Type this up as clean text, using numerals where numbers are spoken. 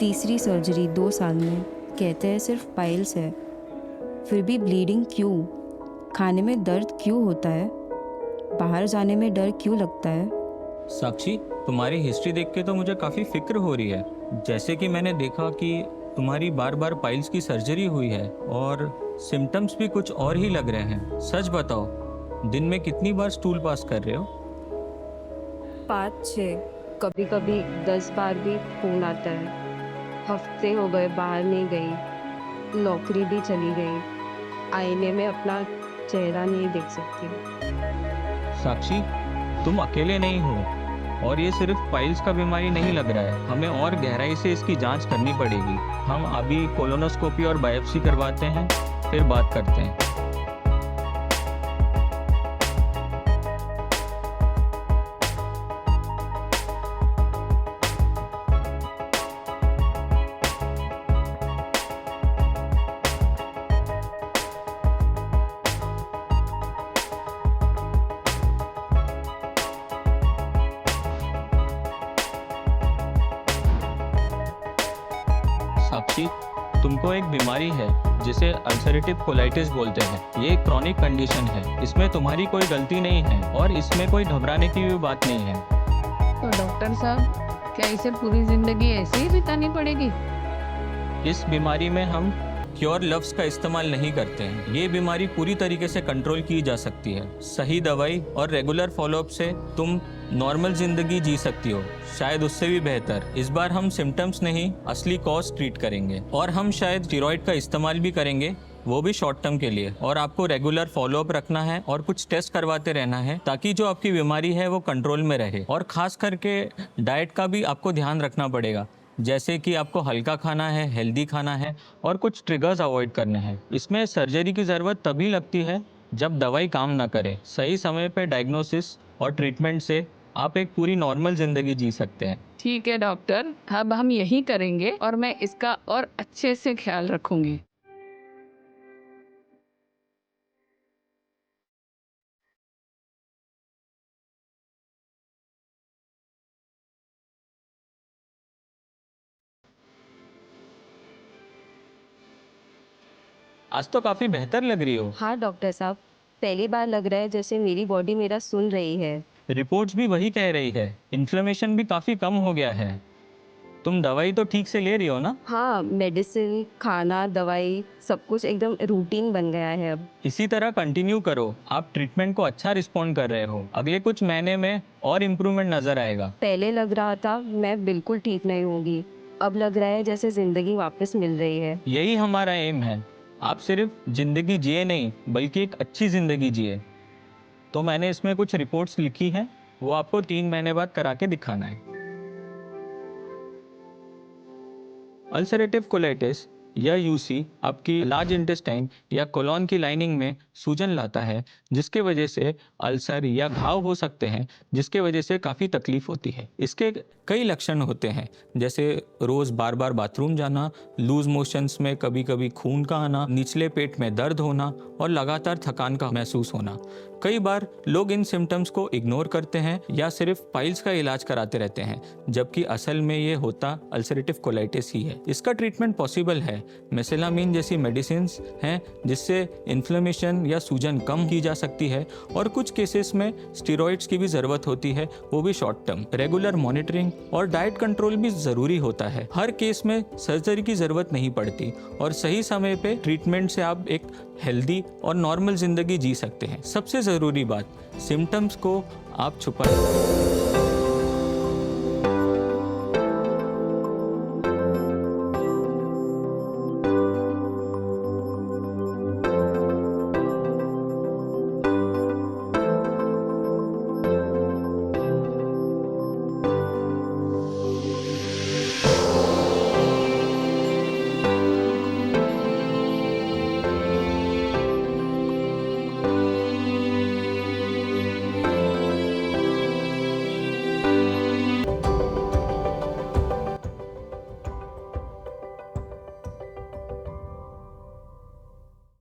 तीसरी सर्जरी 2 साल में। कहते हैं सिर्फ पाइल्स है, फिर भी ब्लीडिंग क्यों? खाने में दर्द क्यों होता है? बाहर जाने में डर क्यों लगता है? साक्षी, तुम्हारी हिस्ट्री देख के तो मुझे काफ़ी फिक्र हो रही है। जैसे कि मैंने देखा कि तुम्हारी बार बार पाइल्स की सर्जरी हुई है और सिम्टम्स भी कुछ और ही लग रहे हैं। सच बताओ, दिन में कितनी बार स्टूल पास कर रहे हो? 5-6, कभी कभी 10 बार भी खून आता है। हफ्ते हो गए बाहर नहीं गई, नौकरी भी चली गई, आईने में अपना चेहरा नहीं देख सकती। साक्षी, तुम अकेले नहीं हो और ये सिर्फ पाइल्स का बीमारी नहीं लग रहा है। हमें और गहराई से इसकी जांच करनी पड़ेगी। हम अभी कोलोनोस्कोपी और बायोप्सी करवाते हैं, फिर बात करते हैं। साक्षी, तुमको एक बीमारी है जिसे अल्सरेटिव कोलाइटिस बोलते हैं। ये एक क्रॉनिक कंडीशन है। इसमें तुम्हारी कोई गलती नहीं है और इसमें कोई घबराने की भी बात नहीं है। तो डॉक्टर साहब, क्या इसे पूरी जिंदगी ऐसे ही बितानी पड़ेगी? इस बीमारी में हम क्योर लफ्ज का इस्तेमाल नहीं करते हैं। ये बीमारी पूरी तरीके से कंट्रोल की जा सकती है। सही दवाई और रेगुलर फॉलोअप से तुम नॉर्मल जिंदगी जी सकती हो, शायद उससे भी बेहतर। इस बार हम सिम्टम्स नहीं, असली कॉज ट्रीट करेंगे और हम शायद स्टेरॉइड का इस्तेमाल भी करेंगे, वो भी शॉर्ट टर्म के लिए। और आपको रेगुलर फॉलोअप रखना है और कुछ टेस्ट करवाते रहना है ताकि जो आपकी बीमारी है वो कंट्रोल में रहे। और खास करके डाइट का भी आपको ध्यान रखना पड़ेगा, जैसे कि आपको हल्का खाना है, हेल्दी खाना है और कुछ ट्रिगर्स अवॉइड करने हैं। इसमें सर्जरी की ज़रूरत तभी लगती है जब दवाई काम ना करे। सही समय पे डायग्नोसिस और ट्रीटमेंट से आप एक पूरी नॉर्मल ज़िंदगी जी सकते हैं। ठीक है डॉक्टर, अब हम यही करेंगे और मैं इसका और अच्छे से ख्याल रखूंगी। आज तो काफ़ी बेहतर लग रही हो। हाँ डॉक्टर साहब, पहली बार लग रहा है जैसे मेरी बॉडी मेरा सुन रही है। रिपोर्ट्स भी वही कह रही है। इन्फ्लेमेशन भी काफ़ी कम हो गया है। तुम दवाई तो ठीक से ले रही हो ना? हाँ, मेडिसिन, खाना, दवाई सब कुछ एकदम रूटीन बन गया है अब। इसी तरह कंटिन्यू करो। आप ट्रीटमेंट को अच्छा रिस्पॉन्ड कर रहे हो। अगले कुछ महीने में और इम्प्रूवमेंट नज़र आएगा। पहले लग रहा था मैं बिल्कुल ठीक नहीं होंगी, अब लग रहा है जैसे जिंदगी वापस मिल रही है। यही हमारा एम है। आप सिर्फ जिंदगी जिए नहीं, बल्कि एक अच्छी जिंदगी जिए। तो मैंने इसमें कुछ रिपोर्ट्स लिखी हैं, वो आपको 3 महीने बाद करा के दिखाना है। अल्सरेटिव कोलाइटिस या यूसी आपकी लार्ज इंटेस्टाइन या कोलोन की लाइनिंग में सूजन लाता है, जिसके वजह से अल्सर या घाव हो सकते हैं, जिसके वजह से काफ़ी तकलीफ होती है। इसके कई लक्षण होते हैं, जैसे रोज़ बार बार बाथरूम जाना, लूज मोशंस में कभी कभी खून का आना, निचले पेट में दर्द होना और लगातार थकान का महसूस होना। कई बार लोग इन सिम्टम्स को इग्नोर करते हैं या सिर्फ पाइल्स का इलाज कराते रहते हैं, जबकि असल में ये होता अल्सरेटिव कोलाइटिस ही है। इसका ट्रीटमेंट पॉसिबल है। मेसेलामिन जैसी मेडिसिन्स हैं जिससे इन्फ्लेमेशन या सूजन कम की जा सकती है और कुछ केसेस में स्टेरॉइड्स की भी ज़रूरत होती है, वो भी शॉर्ट टर्म। रेगुलर मॉनिटरिंग और डाइट कंट्रोल भी ज़रूरी होता है। हर केस में सर्जरी की ज़रूरत नहीं पड़ती और सही समय पे ट्रीटमेंट से आप एक हेल्दी और नॉर्मल ज़िंदगी जी सकते हैं। सबसे ज़रूरी बात, सिम्टम्स को आप छुपाएं।